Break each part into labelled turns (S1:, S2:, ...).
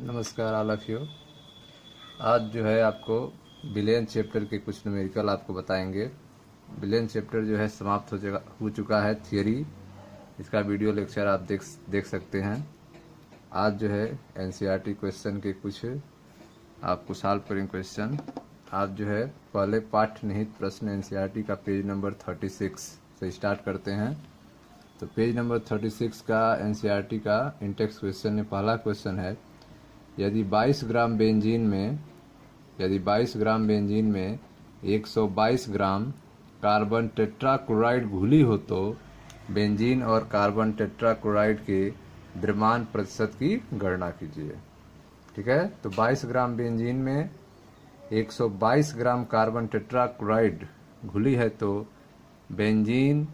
S1: नमस्कार all of you. आज जो है आपको बिलियन चैप्टर के कुछ न्यूमेरिकल आपको बताएंगे। बिलियन चैप्टर जो है समाप्त हो चुका है थियरी। इसका वीडियो लेक्चर आप देख सकते हैं। आज जो है एनसीईआरटी क्वेश्चन के कुछ आपको सॉल्व करेंगे क्वेश्चन। आप जो है पहले पाठ निहित प्रश्न एनसीईआरटी का पेज नंबर 36 से स्टार्ट करते हैं। तो पेज नंबर 36 का एनसीईआरटी का इंटेक्स क्वेश्चन में पहला क्वेश्चन है, यदि 22 ग्राम बेंजीन में 122 ग्राम कार्बन टेट्राक्लोराइड घुली हो तो बेंजीन और कार्बन टेट्राक्लोराइड के द्रव्यमान प्रतिशत की गणना कीजिए। ठीक है, तो 22 ग्राम बेंजीन में 122 ग्राम कार्बन टेट्राक्लोराइड घुली है तो बेंजीन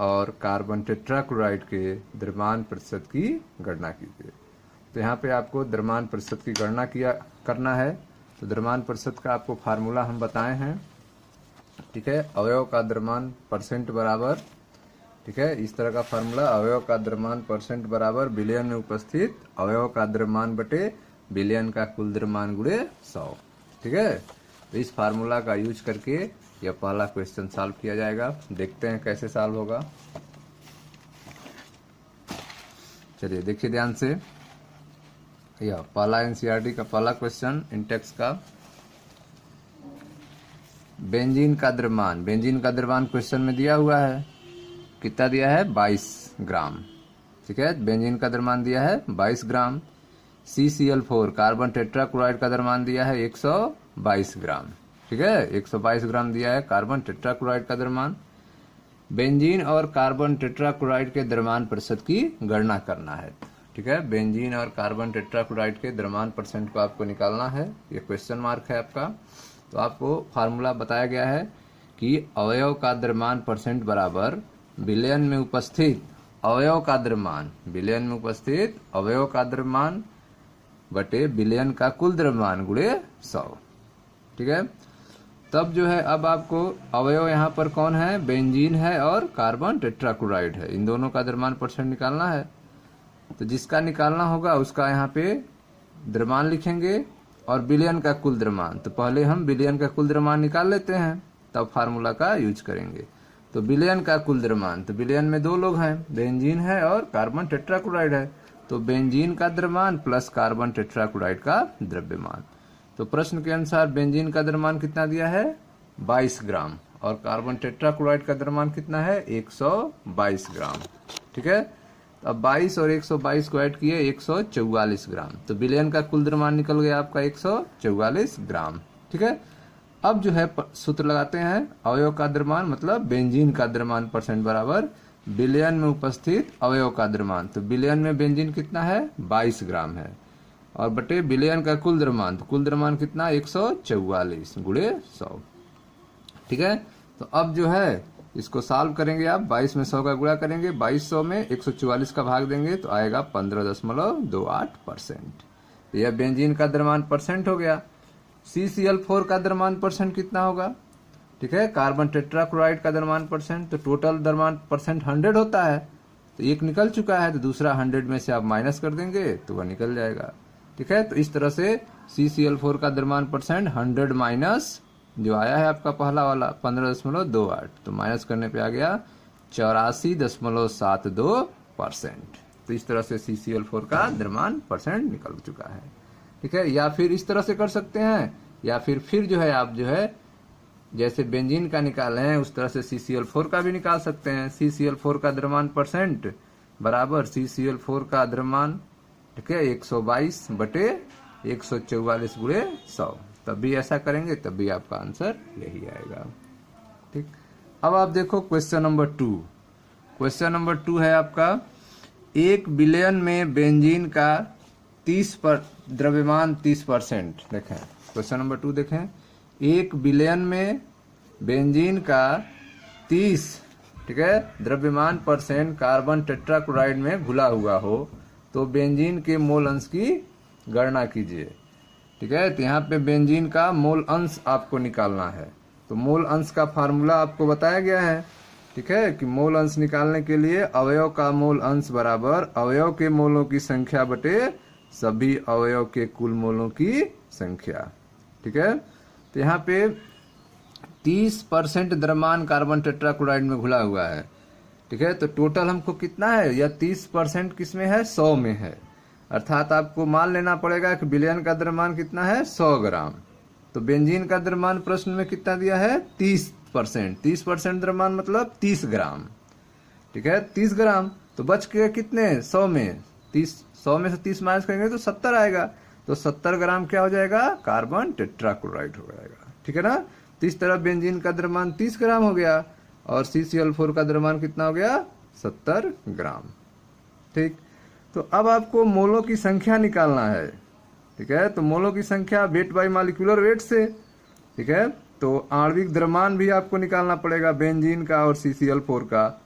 S1: और कार्बन टेट्राक्लोराइड के द्रव्यमान प्रतिशत की गणना कीजिए। तो यहाँ पे आपको द्रव्यमान प्रतिशत की गणना करना है। तो द्रव्यमान प्रतिशत का आपको फार्मूला हम बताए हैं। ठीक है, अवयव का द्रव्यमान परसेंट बराबर, ठीक है, इस तरह का फार्मूला, अवयव का द्रव्यमान परसेंट बराबर बिलियन में उपस्थित अवयव का द्रव्यमान बटे बिलियन का कुल द्रव्यमान गुणे 100। ठीक है, तो इस फार्मूला का यूज करके यह पहला क्वेश्चन सॉल्व किया जाएगा। देखते हैं कैसे सॉल्व होगा। चलिए देखिए ध्यान से, यह पहला एनसीईआरटी का पहला क्वेश्चन इंटेक्स का। बेंजीन का द्रव्यमान क्वेश्चन में दिया हुआ है, कितना दिया है 22 ग्राम। ठीक है, बेंजीन का द्रव्यमान दिया है 22 ग्राम। CCl4 कार्बन टेट्राक्लोराइड का द्रव्यमान दिया है 122 ग्राम। ठीक है, 122 ग्राम दिया है कार्बन टेट्राक्लोराइड का द्रव्यमान। बेंजीन और कार्बन टेट्राक्लोराइड के द्रव्यमान प्रतिशत की गणना करना है। ठीक है, बेंजीन और कार्बन टेट्राक्लोराइड के द्रव्यमान परसेंट को आपको निकालना है। ये क्वेश्चन मार्क है आपका। तो आपको फार्मूला बताया गया है कि अवयव का द्रव्यमान परसेंट बराबर बिलियन में उपस्थित अवयव का द्रव्यमान, बिलियन में उपस्थित अवयव का द्रव्यमान बटे बिलियन का कुल द्रव्यमान गुणे 100। ठीक है, तब जो है अब आपको अवयव यहाँ पर कौन है, बेंजीन है और कार्बन टेट्राक्लोराइड है। इन दोनों का द्रव्यमान परसेंट निकालना है। तो जिसका निकालना होगा उसका यहाँ पे द्रव्यमान लिखेंगे और बिलियन का कुल द्रव्यमान। तो पहले हम बिलियन का कुल द्रव्यमान निकाल लेते हैं, तब फार्मूला का यूज करेंगे। तो बिलियन का कुल द्रव्यमान, तो बिलियन में दो लोग हैं, बेंजीन है और कार्बन टेट्राक्लोराइड है। तो बेंजीन का द्रव्यमान प्लस कार्बन टेट्राक्लोराइड का द्रव्यमान। तो प्रश्न के अनुसार बेंजीन का द्रव्यमान कितना दिया है 22 ग्राम और कार्बन टेट्राक्लोराइड का द्रव्यमान कितना है 122 ग्राम। ठीक है, अब 22 और 122 को ऐड किए 144 ग्राम। तो बिलियन का कुल द्रव्यमान निकल गया आपका 144 ग्राम। ठीक है, अब जो है सूत्र लगाते हैं, अवयव का द्रव्यमान मतलब बेंजीन का द्रव्यमान परसेंट बराबर बिलियन में उपस्थित अवयव का द्रव्यमान। तो बिलियन में बेंजीन कितना है 22 ग्राम है और बटे बिलियन का कुल द्रव्यमान, तो कुल द्रव्यमान कितना 144 गुणे 100। ठीक है, तो अब जो है इसको सॉल्व करेंगे आप, 22 में 100 का गुणा करेंगे, 2200 में 144 का भाग देंगे तो आएगा 15.28%। तो यह बेंजीन का द्रव्यमान परसेंट हो गया। CCl4 का द्रव्यमान परसेंट कितना होगा, ठीक है, कार्बन टेट्राक्लोराइड का द्रव्यमान परसेंट, तो टोटल द्रव्यमान परसेंट 100 होता है। तो एक निकल चुका है तो दूसरा 100 में से आप माइनस कर देंगे तो वह निकल जाएगा। ठीक है, तो इस तरह से CCl4 का द्रव्यमान परसेंट 100 माइनस जो आया है आपका पहला वाला 15.28, तो माइनस करने पे आ गया 84.72%। तो इस तरह से CCl4 का द्रव्यमान परसेंट निकल चुका है। ठीक है, या फिर इस तरह से कर सकते हैं, या फिर जो है आप जो है जैसे बेंजीन का निकाले हैं उस तरह से CCl4 का भी निकाल सकते हैं। CCl4 का द्रव्यमान परसेंट बराबर CCl4 का द्रव्यमान, ठीक है, 122 बटे 144 गुणे 100। तब भी ऐसा करेंगे तब भी आपका आंसर यही आएगा। ठीक, अब आप देखो क्वेश्चन नंबर 2। क्वेश्चन नंबर 2 है आपका, 1 बिलियन में बेंजीन का 30 पर द्रव्यमान 30%। देखें क्वेश्चन नंबर 2 देखें, 1 बिलियन में बेंजीन का 30, ठीक है, द्रव्यमान परसेंट कार्बन टेट्राक्लोराइड में घुला हुआ हो तो बेंजीन के मोल अंश की गणना कीजिए। ठीक है, तो यहाँ पे बेंजीन का मोल अंश आपको निकालना है। तो मोल अंश का फार्मूला आपको बताया गया है। ठीक है, कि मोल अंश निकालने के लिए अवयव का मोल अंश बराबर अवयव के मोलों की संख्या बटे सभी अवयव के कुल मोलों की संख्या। ठीक है, तो यहाँ पे 30% द्रव्यमान कार्बन टेट्राक्लोराइड में घुला हुआ है। ठीक है, तो टोटल हमको कितना है, यह 30% किसमें है, 100 में है। अर्थात आपको मान लेना पड़ेगा कि विलयन का द्रव्यमान कितना है, 100 ग्राम। तो बेंजीन का द्रव्यमान प्रश्न में कितना दिया है, 30%। 30% द्रव्यमान मतलब 30 ग्राम। ठीक है, 30 ग्राम। तो बच के कितने, 100 में 100 में से 30 माइनस करेंगे तो 70 आएगा। तो 70 ग्राम क्या हो जाएगा, कार्बन टेट्राक्लोराइड हो जाएगा। ठीक है ना। तो इस तरह बेंजीन का द्रव्यमान 30 ग्राम हो गया और CCl4 का द्रव्यमान कितना हो गया, 70 ग्राम। ठीक, तो अब आपको मोलों की संख्या निकालना है। ठीक है, तो मोलों की संख्या वेट बाई मॉलिक्यूलर वेट से। ठीक है, तो आणविक द्रव्यमान भी आपको निकालना पड़ेगा बेंजीन का और CCl4 का।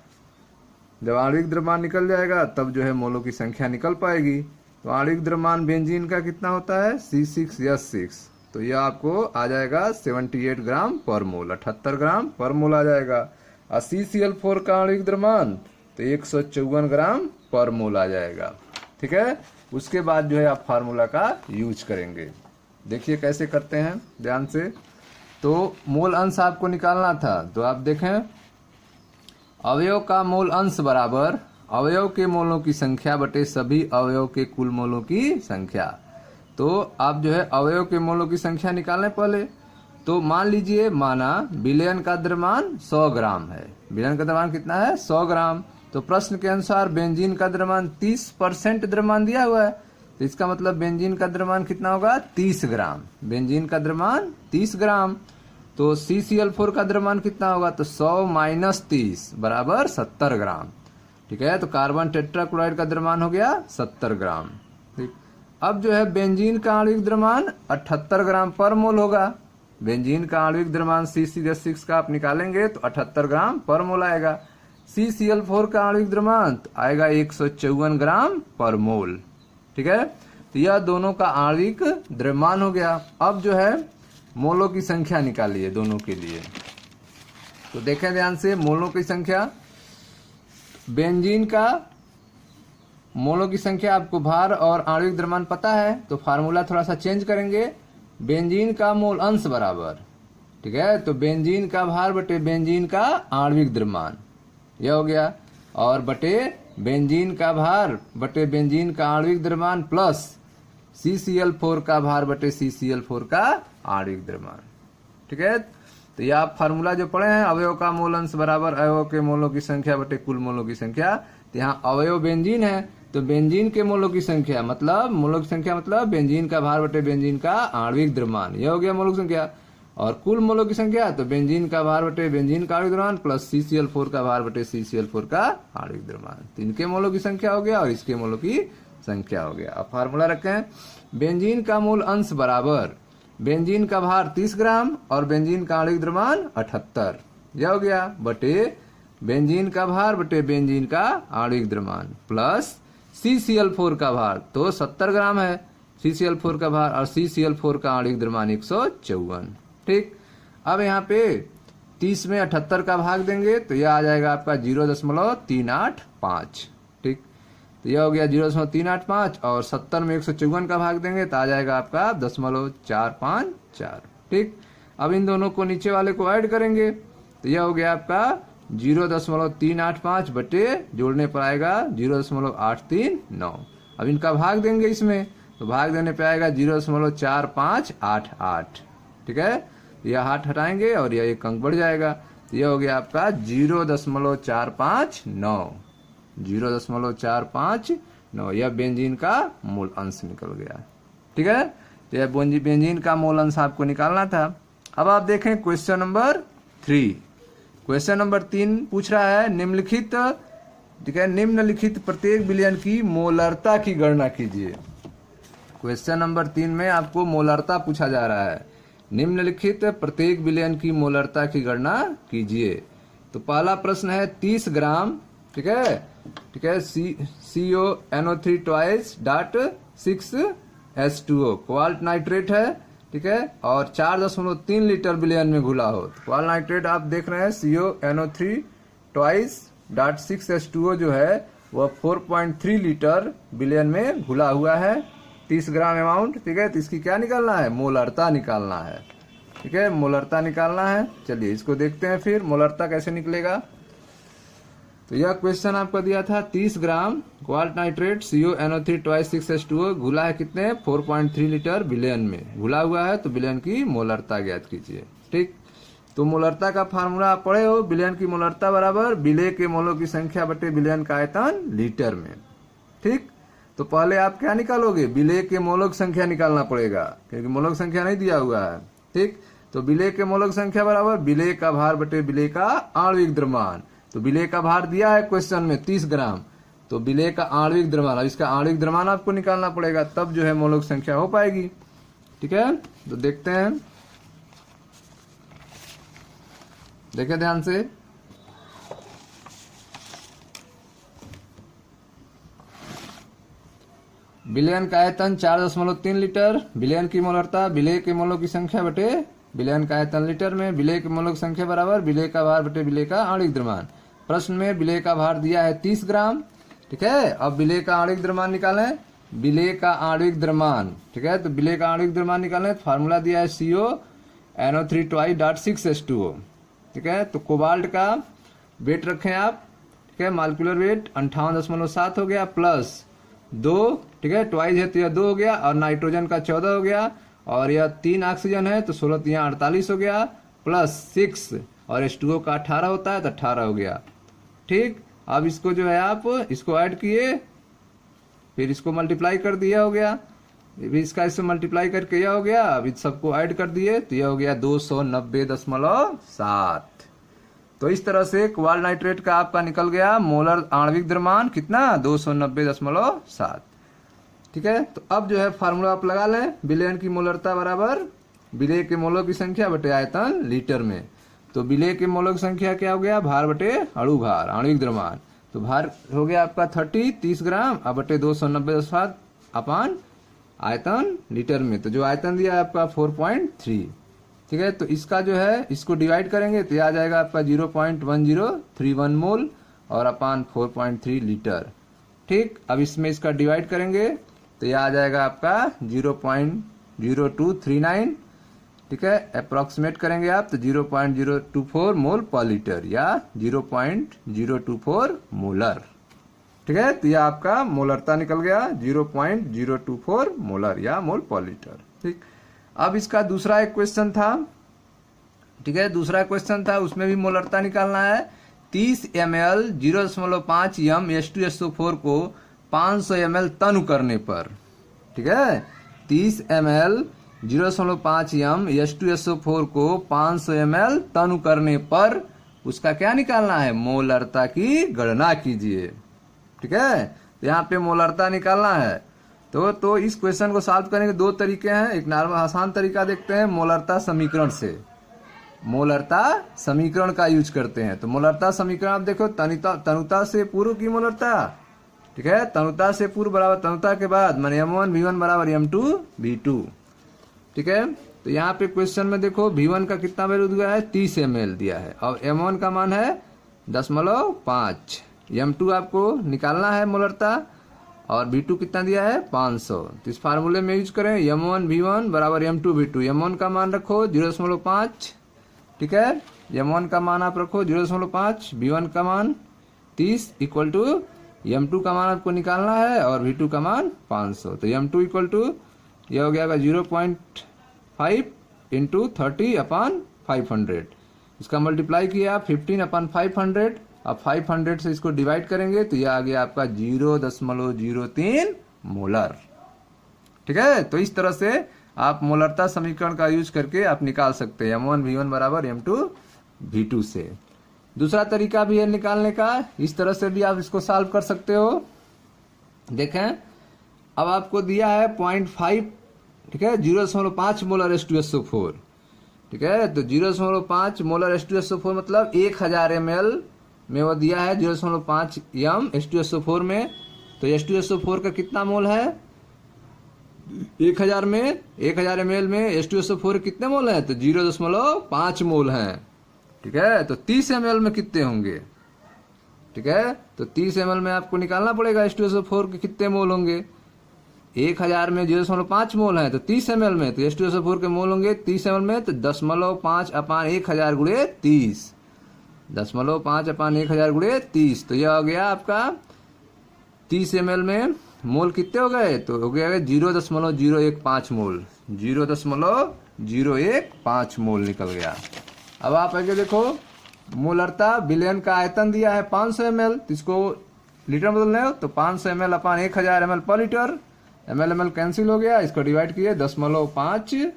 S1: जब आणविक द्रव्यमान निकल जाएगा तब जो है मोलों की संख्या निकल पाएगी। तो आणविक द्रव्यमान बेंजीन का कितना होता है, C6H6। तो यह आपको आ जाएगा 78 ग्राम पर मोल, 78 ग्राम पर मोल आ जाएगा। और CCl4 का आणविक द्रव्यमान तो 154 ग्राम पर मोल आ जाएगा। ठीक है, उसके बाद जो है आप फार्मूला का यूज करेंगे। देखिए कैसे करते हैं ध्यान से। तो मोल अंश आपको निकालना था, तो आप देखें अवयव का मोल अंश बराबर अवयव के मोलों की संख्या बटे सभी अवयव के कुल मोलों की संख्या। तो आप जो है अवयव के मोलों की संख्या निकालें पहले। तो मान लीजिए, माना विलयन का द्रव्यमान 100 ग्राम है। विलयन का द्रव्यमान कितना है, 100 ग्राम। तो प्रश्न के अनुसार बेंजीन का द्रव्यमान 30% द्रव्यमान दिया हुआ है। तो इसका मतलब बेंजीन का द्रव्यमान कितना होगा, 30 ग्राम। बेंजीन का द्रव्यमान 30 ग्राम। तो CCl4 का द्रव्यमान कितना होगा, तो 100 माइनस 30 बराबर 70 ग्राम। ठीक है, तो कार्बन टेट्राक्लोराइड का द्रव्यमान हो गया 70 ग्राम। ठीक, अब जो है बेंजीन का आणविक द्रव्यमान 78 ग्राम पर मोल होगा। बेंजीन का आणविक द्रव्यमान C6H6 का आप निकालेंगे तो 78 ग्राम पर मोल आएगा। CCl4 का आणविक द्रव्यमान आएगा 154 ग्राम पर मोल। ठीक है, तो यह दोनों का आणविक द्रव्यमान हो गया। अब जो है मोलों की संख्या निकालिए दोनों के लिए। तो देखें ध्यान से, मोलों की संख्या, बेंजीन का मोलों की संख्या आपको भार और आणविक द्रव्यमान पता है, तो फार्मूला थोड़ा सा चेंज करेंगे। बेंजीन का मोल अंश बराबर, ठीक है, तो बेंजीन का भार बटे बेंजीन का आणविक द्रव्यमान, यह हो गया। और बटे बेंजीन का भार बटे बेंजीन का आणविक द्रव्यमान प्लस CCl4 का भार बटे CCl4 का आणविक द्रव्यमान। ठीक है, तो यह आप फार्मूला जो पढ़े हैं, अवयव का मोल अंश बराबर अवयव के मोलों की संख्या बटे कुल मोलों की संख्या। तो यहाँ अवयव बेंजीन है, तो बेंजीन के मोलों की संख्या मतलब बेंजीन का भार बटे बेंजीन का आणविक द्रव्यमान, यह हो गया मोलों की संख्या। और कुल मोलों की संख्या तो बेंजीन का भार बटे बेंजीन का आणविक द्रव्यमान प्लस CCl4 का भार बटे CCl4 का आणविक द्रव्यमान। तो इनके मोलों की संख्या हो गया और इसके मोलों की संख्या हो गया। अब फार्मूला रखें, बेंजीन का मूल अंश बराबर बेंजीन का भार 30 ग्राम और बेंजीन का आणविक द्रव्यमान 78, यह हो गया, बटे बेंजीन का भार बटे बेंजीन का आणविक द्रव्यमान प्लस CCl4 का भार तो 70 ग्राम है CCl4 का भार और CCl4 का आणविक द्रव्यमान 154। ठीक, अब यहाँ पे 30 में 78 का भाग देंगे तो यह आ जाएगा आपका 0.385। ठीक, तो यह हो गया 0.385 और 70 में 154 का भाग देंगे तो आ जाएगा आपका 0.454। ठीक, अब इन दोनों को नीचे वाले को ऐड करेंगे तो यह हो गया आपका 0.385 बटे जोड़ने पर आएगा 0.839। अब इनका भाग देंगे इसमें तो भाग देने पे आएगा 0.4588। ठीक है, यह 8 हटाएंगे और यह एक अंक बढ़ जाएगा, यह हो गया आपका 0.459। 0.459 यह बेंजीन का मूल अंश निकल गया। ठीक है, तो यह बेंजीन का मूल अंश आपको निकालना था। अब आप देखें क्वेश्चन नंबर 3। क्वेश्चन नंबर 3 पूछ रहा है निम्नलिखित, ठीक है, निम्नलिखित प्रत्येक विलयन की मोलरता की गणना कीजिए। क्वेश्चन नंबर 3 में आपको मोलरता पूछा जा रहा है, निम्नलिखित प्रत्येक विलयन की मोलरता की गणना कीजिए। तो पहला प्रश्न है 30 ग्राम, ठीक है, CONO3 twice dot 6H2O क्वाल्ट nitrate है, ठीक है, और 4.3 लीटर विलयन में घुला हो। तो क्वाल्ट नाइट्रेट आप देख रहे हैं CONO3 twice डॉट 6H2O जो है वह 4.3 लीटर विलयन में घुला हुआ है। 30 ग्राम अमाउंट, ठीक है। तो इसकी क्या निकालना है, मोलरता निकालना है, ठीक है, मोलरता निकालना है। चलिए इसको देखते हैं फिर मोलरता कैसे निकलेगा। तो यह क्वेश्चन आपको दिया था 30 ग्राम क्वार्ट नाइट्रेट CuNO3 2 6H2O घुला है कितने 4.3 लीटर बिलियन में घुला हुआ है, तो बिलियन की मोलरता ज्ञात कीजिए, ठीक। तो मोलरता का फार्मूला आप पढ़े हो, बिलियन की मोलरता बराबर विलेय के मोलों की संख्या बटे बिलियन का आयतन लीटर में, ठीक। तो पहले आप क्या निकालोगे, विलेय के मोलों की संख्या निकालना पड़ेगा, क्योंकि मोलों की संख्या नहीं दिया हुआ है, ठीक। तो विलेय के मोलों की संख्या बराबर विलेय का भार बटे विलेय का आणविक द्रव्यमान। तो विलेय का भार दिया है क्वेश्चन में 30 ग्राम, तो विलेय का आणविक द्रव्यमान, अब इसका आणविक द्रव्यमान आपको निकालना पड़ेगा, तब जो है मोलों की संख्या हो पाएगी, ठीक है। तो देखते हैं, देखें ध्यान से। बिलियन का आयतन 4.3 लीटर, बिलियन की मोलरता विलेय के मोलों की संख्या बटे बिलियन का आयतन लीटर में, विलेय के मोलों की संख्या बराबर विलेय का भार बटे विलेय का आणविक द्रव्यमान। प्रश्न में विलेय का भार दिया है 30 ग्राम, ठीक है। अब विलेय का आणविक द्रव्यमान निकालें, विलेय का आणविक द्रव्यमान, ठीक है। तो विलेय का आणविक द्रव्यमान निकालें, फार्मूला दिया है CuNO3 2 6H2O, ठीक है। तो कोबाल्ट का वेट रखें आप, ठीक है, मालिक्यूलर वेट 58.7 हो गया, प्लस 2, ठीक है, ट्वाइस है तो यह 2 हो गया, और नाइट्रोजन का 14 हो गया, और यह 3 ऑक्सीजन है तो 16 यहाँ 48 हो गया, प्लस 6 और H2O का 18 होता है तो 18 हो गया, ठीक। अब इसको जो है आप इसको ऐड किए, फिर इसको मल्टीप्लाई कर दिया हो गया, इसका इससे मल्टीप्लाई करके यह हो गया, अब इस सबको ऐड कर दिए तो यह हो गया 290.7। तो इस तरह से क्वार्ट नाइट्रेट का आपका निकल गया मोलर आणविक द्रव्यमान कितना 290.7, ठीक है। तो अब जो है फार्मूला आप लगा लें, विलेयन की मोलरता बराबर विलेय के मोलों की संख्या बटे आयतन लीटर में। तो विलेय के मोलों की संख्या क्या हो गया, भार बटे अणु भार आणविक द्रव्यमान। तो भार हो गया आपका 30 ग्राम अब बटे 290.7 अपान आयतन लीटर में। तो जो आयतन दिया है आपका 4.3, ठीक है। तो इसका जो है इसको डिवाइड करेंगे तो यह आ जाएगा आपका 0.1031 मोल और अपान 4.3 लीटर, ठीक। अब इसमें इसका डिवाइड करेंगे तो यह आ जाएगा आपका 0.0239, ठीक है। अप्रोक्सीमेट करेंगे आप तो 0.024 मोल पर लीटर या 0.024 मोलर, ठीक है। तो यह आपका मोलरता निकल गया 0.024 मोलर या मोल पर लीटर, ठीक। अब इसका दूसरा एक क्वेश्चन था, ठीक है, दूसरा क्वेश्चन था, उसमें भी मोलरता निकालना है। 30 ml 0.5 m H2SO4 को 500 ml तनु करने पर, ठीक है, 30 ml 0.5 m H2SO4 को 500 ml तनु करने पर उसका क्या निकालना है, मोलरता की गणना कीजिए, ठीक है। तो यहाँ पे मोलरता निकालना है। तो इस क्वेश्चन को सॉल्व करने के 2 तरीके हैं। एक नॉर्मल आसान तरीका देखते हैं, मोलरता समीकरण से, मोलरता समीकरण का यूज करते हैं। तो मोलरता समीकरण आप देखो, तनुता से पूर्व की मोलरता, ठीक है, तनुता से पूर्व बराबर तनुता के बाद माने M1 V1 बराबर M2 V2, ठीक है। तो यहाँ पे क्वेश्चन में देखो V1 का कितना वैल्यू दिया है 30 ml दिया है, और M1 का मान है 0.5, M2 आपको निकालना है मोलरता, और V2 कितना दिया है 500। तो इस फार्मूले में यूज करें M1 V1 बराबर M2 V2। M1 का मान रखो 0.5, ठीक है, M1 का मान आप रखो 0.5, V1 का मान 30 इक्वल टू M2 का मान आपको निकालना है और V2 का मान 500। तो M2 इक्वल टू यह हो गया 0.5 इंटू 30 अपान 500, इसका मल्टीप्लाई किया 15 अपान 500, अब 500 से इसको डिवाइड करेंगे तो यह आ गया आपका 0.03 मोलर, ठीक है। तो इस तरह से आप मोलरता समीकरण का यूज करके आप निकाल सकते हैं M1 V1 बराबर M2 V2 से। दूसरा तरीका भी है निकालने का, इस तरह से भी आप इसको सॉल्व कर सकते हो। देखें अब आपको दिया है 0.5, ठीक है, 0.5 मोलर H2SO4, ठीक है। तो 0.5 मोलर H2SO4 मतलब 1000 ml में वो दिया है 0.5 m H2SO4 में। तो H2SO4 का कितना मोल है 1000 में, 1000 ml में H2SO4 कितने मोल है, तो 0.5 मोल हैं, ठीक है। तो 30 ml में कितने होंगे, ठीक है। तो 30 ml में आपको निकालना पड़ेगा H2SO4 के कितने मोल होंगे। 1000 में 0.5 मोल है तो 30 ml में, तो H2SO4 के मोल होंगे 30 ml में, तो 0.5/1000 गुणे 30, 0.5/1000 गुणे 30, तो यह हो गया आपका 30 ml में मोल कितने हो गए, तो हो गया 0.015 मोल, 0.015 मोल निकल गया। अब आप आगे देखो, मोलरता विलयन का आयतन दिया है 500 ml, तो इसको लीटर में बदलना है तो 500 ml/1000 ml पर लीटर, ml कैंसिल हो गया, इसको डिवाइड किए 0.5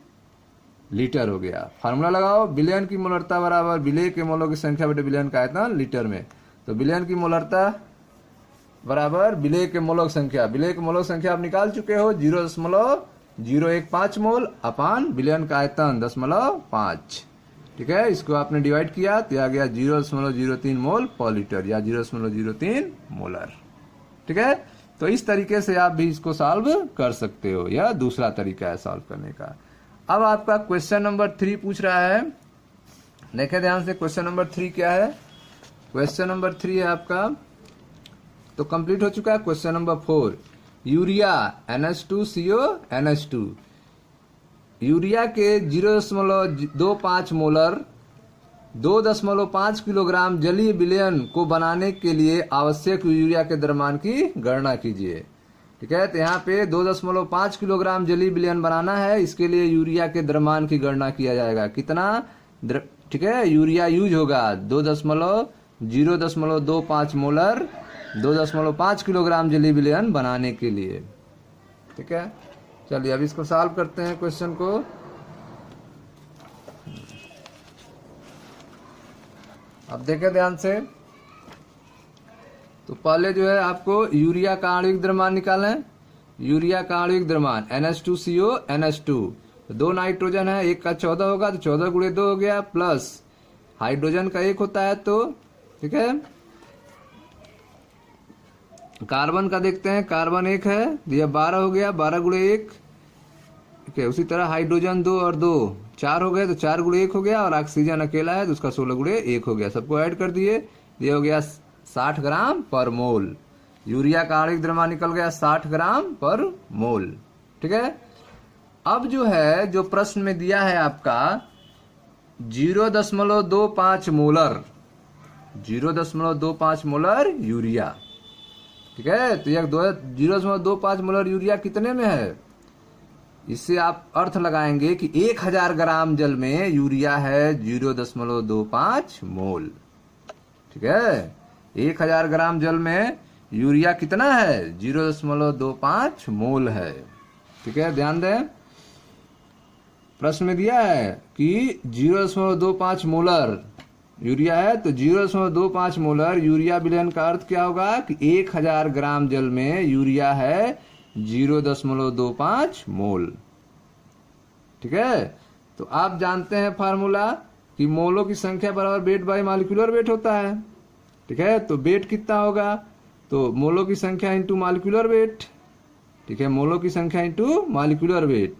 S1: लीटर हो गया। फार्मूला लगाओ, विलयन की मोलरता बराबर विलेय के मोलों की संख्या बटे विलयन का आयतन लीटर में, तो विलयन की मोलरता बराबर विलेय के मोलों की संख्या, विलेय के मोलों की संख्या आप निकाल चुके हो 0.015 मोल अपान विलयन का आयतन 0.5, ठीक है। इसको आपने डिवाइड किया तो आ गया 0.03 मोल पर लीटर या 0.03 मोलर, ठीक है। तो इस तरीके से आप भी इसको सॉल्व कर सकते हो, यह दूसरा तरीका है सॉल्व करने का। अब आपका क्वेश्चन नंबर 3 पूछ रहा है, देखें ध्यान से क्वेश्चन नंबर 3 क्या है। क्वेश्चन नंबर 3 है आपका, तो कंप्लीट हो चुका है। Question number 4, urea NH2CO NH2, urea के 0.25 मोलर 2.5 किलोग्राम जलीय विलयन को बनाने के लिए आवश्यक यूरिया के द्रव्यमान की गणना कीजिए, ठीक है। तो यहाँ पे 2.5 किलोग्राम जलीय विलयन बनाना है, इसके लिए यूरिया के द्रव्यमान की गणना किया जाएगा, कितना, ठीक है। यूरिया यूज होगा 0.25 मोलर 2.5 किलोग्राम जलीय विलयन बनाने के लिए, ठीक है। चलिए अब इसको सॉल्व करते हैं क्वेश्चन को। अब देखें ध्यान से, तो पहले जो है आपको यूरिया का आणविक द्रव्यमान निकालें। यूरिया का आणविक द्रव्यमान NH2CO NH2, तो 2 नाइट्रोजन है, एक का 14 होगा तो 14 गुणे 2 हो गया, प्लस हाइड्रोजन का 1 होता है, तो ठीक है। कार्बन का देखते हैं, कार्बन 1 है, यह 12 हो गया, 12 गुणे 1, ठीक है। उसी तरह हाइड्रोजन 2 और 2 4 हो गए, तो 4 गुणे 1 हो गया, और ऑक्सीजन अकेला है तो उसका 16 गुणे 1 हो गया, सबको ऐड कर दिए, ये हो गया 60 ग्राम पर मोल। यूरिया का आणविक द्रव्यमान निकल गया 60 ग्राम पर मोल, ठीक है। अब जो है, जो प्रश्न में दिया है आपका 0.25 मोलर, 0.25 मोलर यूरिया, ठीक है। तो यह 0.25 मोलर यूरिया कितने में है, इससे आप अर्थ लगाएंगे कि 1000 ग्राम जल में यूरिया है 0.25 मोल, ठीक है। 1000 ग्राम जल में यूरिया कितना है, 0.25 मोल है, ठीक है। ध्यान दें, प्रश्न में दिया है कि 0.25 मोलर यूरिया है, तो 0.25 मोलर यूरिया विलयन का अर्थ क्या होगा कि 1000 ग्राम जल में यूरिया है 0.25 मोल, ठीक है। तो आप जानते हैं फार्मूला कि मोलों की संख्या बराबर वेट बाई मॉलिक्यूलर वेट होता है, ठीक है। तो वेट कितना होगा, तो मोलों की संख्या इंटू मॉलिक्यूलर वेट, ठीक है। मोलों की संख्या इंटू मॉलिक्यूलर वेट,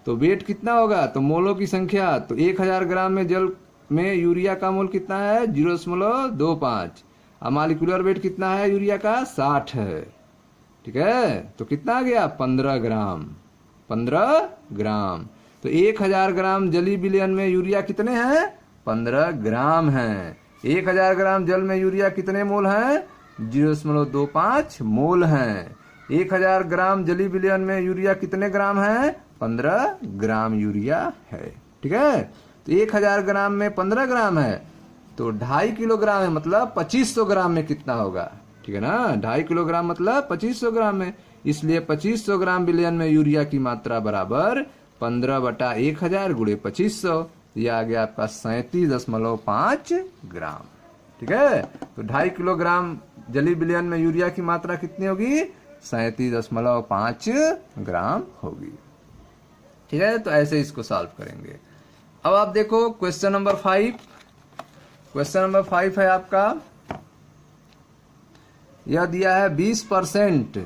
S1: तो वेट कितना होगा, तो मोलों की संख्या, तो 1000 ग्राम में जल में यूरिया का मोल कितना है 0.25, और मॉलिक्यूलर वेट कितना है यूरिया का 60 है, ठीक है। तो कितना आ गया 15 ग्राम, 15 ग्राम। तो 1000 ग्राम जलीय विलयन में यूरिया कितने हैं, 15 ग्राम हैं। 1000 ग्राम जल में यूरिया कितने मोल हैं, 0.25 मोल हैं। 1000 ग्राम जलीय विलयन में यूरिया कितने ग्राम है, 15 ग्राम यूरिया है, ठीक है। तो 1000 ग्राम में 15 ग्राम है, तो 2.5 किलोग्राम है, मतलब 2500 ग्राम में कितना होगा, ठीक है ना। 2.5 किलोग्राम मतलब 2500 ग्राम में, इसलिए 2500 ग्राम विलयन में यूरिया की मात्रा बराबर 15/1000 गुणे 2500, यह आ गया आपका 37.5 ग्राम, ठीक है। तो 2.5 किलोग्राम जलीय विलयन में यूरिया की मात्रा कितनी होगी, 37.5 ग्राम होगी, ठीक है। तो ऐसे इसको सॉल्व करेंगे। अब आप देखो क्वेश्चन नंबर 5, क्वेश्चन नंबर 5 है आपका, यह दिया है 20%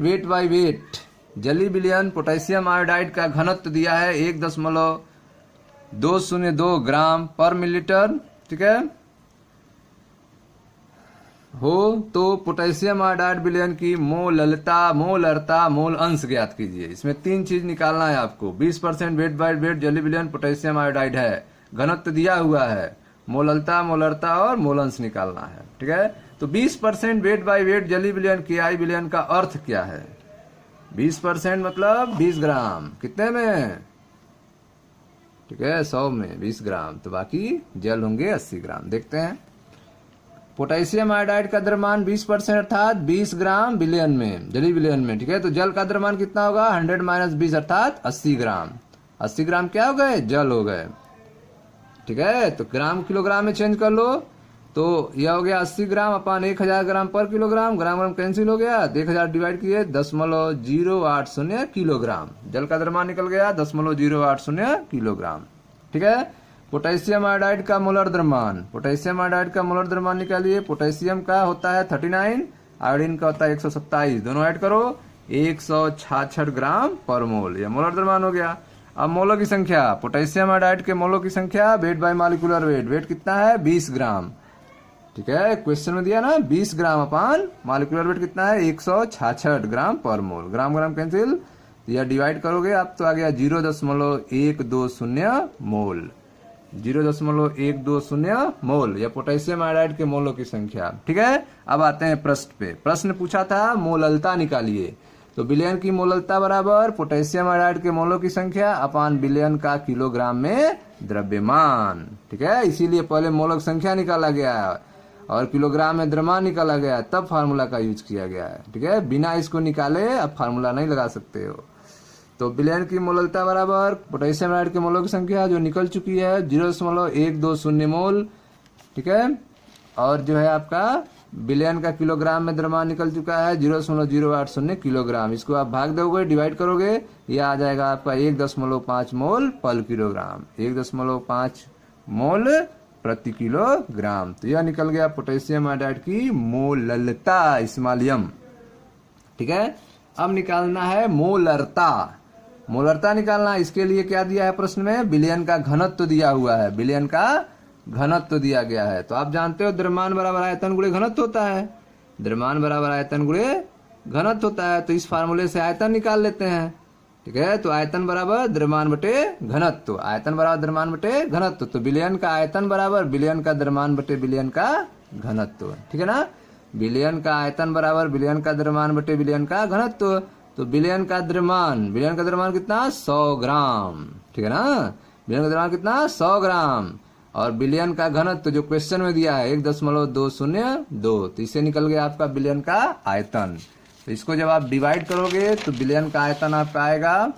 S1: वेट बाय वेट जलीय विलयन पोटेशियम आयोडाइड का घनत्व दिया है 1.202 ग्राम पर मिलीलीटर, ठीक है। हो तो पोटेशियम आयोडाइड विलयन की मोलरता मोल अंश ज्ञात कीजिए। इसमें 3 चीज निकालना है आपको। 20% वेट बाय वेट जली विलयन पोटेशियम आयोडाइड है, घनत्व दिया हुआ है, मोलरता और मोल अंश निकालना है। ठीक है, तो 20% वेट बाय वेट जली विलयन KI विलयन का अर्थ क्या है? 20% मतलब 20 ग्राम। कितने में? ठीक है, 100 में 20 ग्राम, तो बाकी जल होंगे 80 ग्राम। देखते हैं, पोटेशियम आयोडाइड का द्रव्यमान 20% अर्थात 20 ग्राम विलयन में, जली विलयन में। ठीक है, तो जल का द्रव्यमान कितना होगा? 100 - 20 अर्थात 80 ग्राम। 80 ग्राम क्या हो गए? जल हो गए। ठीक है, तो ग्राम किलोग्राम में चेंज कर लो, तो यह हो गया 80 ग्राम अपन 1000 ग्राम पर किलोग्राम। ग्राम कैंसिल हो गया, 1000 डिवाइड किए 0.080 किलोग्राम। जल का द्रव्यमान निकल गया 0.080 किलोग्राम। ठीक है, पोटेशियम आयोडाइड का मोलर द्रव्यमान, पोटेशियम आयोडाइड का मोलर द्रव्यमान निकालिए। पोटेशियम का होता है 39, आयोडीन का होता है 127, दोनों ऐड करो 166 ग्राम पर मोल, यह मोलर द्रव्यमान हो गया। अब मोलों की संख्या, पोटेशियम आयोडाइड के मोलों की संख्या weight by molecular weight, weight कितना है? 20 ग्राम। ठीक है, क्वेश्चन में दिया ना 20 ग्राम अपन मॉलिक्यूलर वेट कितना है? 166 ग्राम पर मोल। ग्राम कैंसिल, यह डिवाइड करोगे आप तो आ गया 0.120 मोल। 0.120 मोल, या पोटेशियम आयोडाइड के मोलों की संख्या। ठीक है, अब आते हैं प्रश्न पे। प्रश्न पूछा था मोललता निकालिए, तो विलयन की मोललता बराबर पोटेशियम आयोडाइड के मोलों की संख्या अपान विलयन का किलोग्राम में द्रव्यमान। ठीक है, इसीलिए पहले मोलों की संख्या निकाला गया है और किलोग्राम में द्रव्यमान निकाला गया है, तब फार्मूला का यूज किया गया है। ठीक है, बिना इसको निकाले अब फार्मूला नहीं लगा सकते हो। तो विलयन की मोललता बराबर पोटेशियम आयोडाइड के मोलों की संख्या जो निकल चुकी है 0.120 मोल। ठीक है, और जो है आपका विलयन का किलोग्राम में द्रव्यमान निकल चुका है 0.080 किलोग्राम। इसको आप भाग दोगे, डिवाइड करोगे, यह आ जाएगा आपका 1.5 मोल पर किलोग्राम, 1.5 मोल प्रति किलोग्राम। तो यह निकल गया पोटेशियम आयोडाइड की मोललता, इस्मालियम। ठीक है, अब निकालना है मोलरता। मोलरता निकालना, इसके लिए क्या दिया है प्रश्न में? विलयन का घनत्व दिया हुआ है, विलयन का घनत्व दिया गया है। तो आप जानते हो द्रव्यमान बराबर आयतन गुणे घनत्व होता है, द्रव्यमान बराबर आयतन गुणे घनत्व होता है। तो इस फार्मूले से आयतन निकाल लेते हैं। ठीक है, तो आयतन बराबर द्रव्यमान बटे घनत्व, आयतन बराबर द्रव्यमान बटे घनत्व। तो विलयन का आयतन बराबर विलयन का द्रव्यमान बटे विलयन का घनत्व। ठीक है ना, विलयन का आयतन बराबर विलयन का द्रव्यमान बटे विलयन का घनत्व। तो विलयन का द्रव्यमान कितना? 100 ग्राम। ठीक है ना, विलयन का द्रव्यमान कितना? 100 ग्राम। और विलयन का घनत्व जो क्वेश्चन में दिया है 1.202, तो इससे निकल गया आपका विलयन का आयतन। तो इसको जब आप डिवाइड करोगे तो विलयन का आयतन आपका आएगा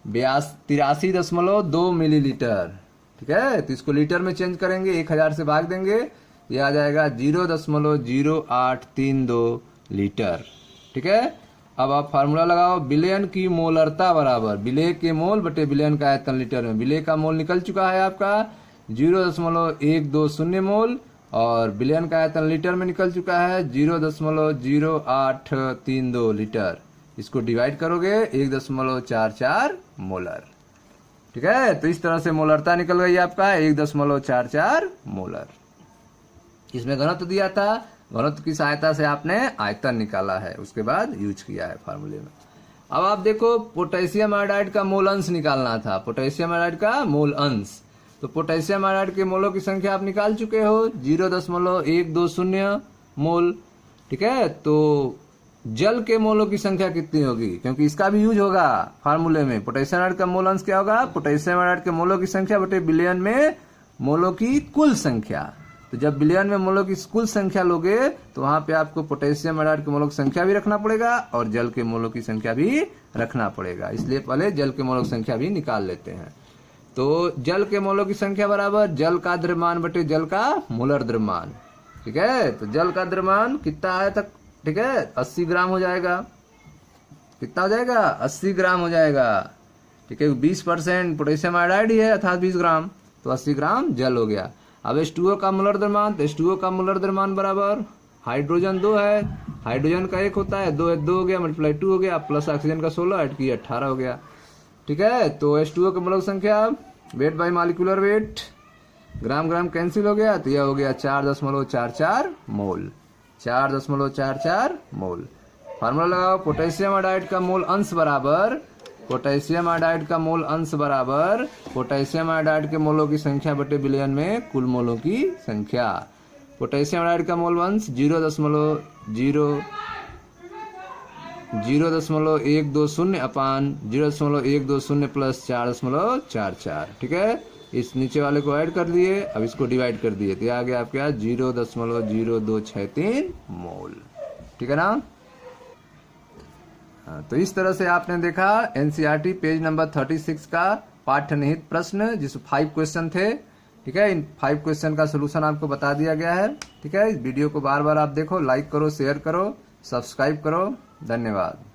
S1: 83.2 मिलीलीटर। ठीक है, तो इसको लीटर में चेंज करेंगे, 1000 से भाग देंगे, यह आ जाएगा 0.0832 लीटर। ठीक है, अब आप फार्मूला लगाओ, विलयन की मोलरता बराबर विलय के मोल बटे विलयन का आयतन लीटर में। विलय का मोल निकल चुका है आपका 0.120 मोल, और विलयन का आयतन लीटर में निकल चुका है 0.0832 लीटर। इसको डिवाइड करोगे 1.44 मोलर। ठीक है, तो इस तरह से मोलरता निकल गई आपका 1.44 मोलर। इसमें घनत्व दिया था, घनत्व की सहायता से आपने आयतन निकाला है, उसके बाद यूज किया है फार्मूले में। अब आप देखो पोटेशियम आयोडाइड का मोल अंश निकालना था, पोटेशियम आयोडाइड का मोल अंश। तो पोटेशियम आयोडाइड के मोलों की संख्या आप निकाल चुके हो 0.120 मोल। ठीक है, तो जल के मोलों की संख्या कितनी होगी, क्योंकि इसका भी यूज होगा फार्मूले में। पोटेशियम आयोडाइड का मोल अंश क्या होगा? पोटेशियम आयोडाइड के मोलों की संख्या बटे विलयन में मोलों की कुल संख्या। तो जब विलयन में मोलों की कुल संख्या लोगे तो वहां पे आपको पोटेशियम आयोडाइड के मोलों की संख्या भी रखना पड़ेगा और जल के मोलों की संख्या भी रखना पड़ेगा। इसलिए पहले जल के मोलों की संख्या भी निकाल लेते हैं। तो जल के मोलों की संख्या बराबर जल का द्रव्यमान बटे जल का मोलर द्रव्यमान। ठीक है, तो जल का द्रव्यमान कितना है तक? ठीक है, 80 ग्राम हो जाएगा। कितना हो जाएगा? 80 ग्राम हो जाएगा। ठीक है, 20% पोटेशियम आयोडाइड ही है अर्थात 20 ग्राम, तो 80 ग्राम जल हो गया। अब H2O का मोलर द्रव्यमान, तो H2O का मोलर द्रव्यमान बराबर हाइड्रोजन 2 है, हाइड्रोजन का 1 होता है, 2 हो गया, मल्टीप्लाई 2 हो गया, प्लस ऑक्सीजन का 16 ऐड किया 18 हो गया। ठीक है, तो H2O के मोलर संख्या weight by molecular wait, gram cancel हो गया, तो यह हो गया 4.44 मोल। 4.44 मोल। फार्मूला लगाओ, पोटेशियम आयोडाइड का मोल अंश बराबर, पोटेशियम आयोडाइड का मोल अंश बराबर पोटेशियम आयोडाइड के मोलों की संख्या बटे विलयन में कुल मोलों की संख्या। पोटेशियम आयोडाइड का मोल अंश 0.120 अपान 0.120 प्लस 4.44। ठीक है, इस नीचे वाले को ऐड कर दिए, अब इसको डिवाइड कर दिए, तो ये आ गया आपका 0.0263 मोल। ठीक है ना। तो इस तरह से आपने देखा एनसीईआरटी पेज नंबर 36 का पाठ्य निहित प्रश्न, जिसमें 5 क्वेश्चन थे। ठीक है, इन 5 क्वेश्चन का सोल्यूशन आपको बता दिया गया है। ठीक है, इस वीडियो को बार बार आप देखो, लाइक करो, शेयर करो, सब्सक्राइब करो। धन्यवाद।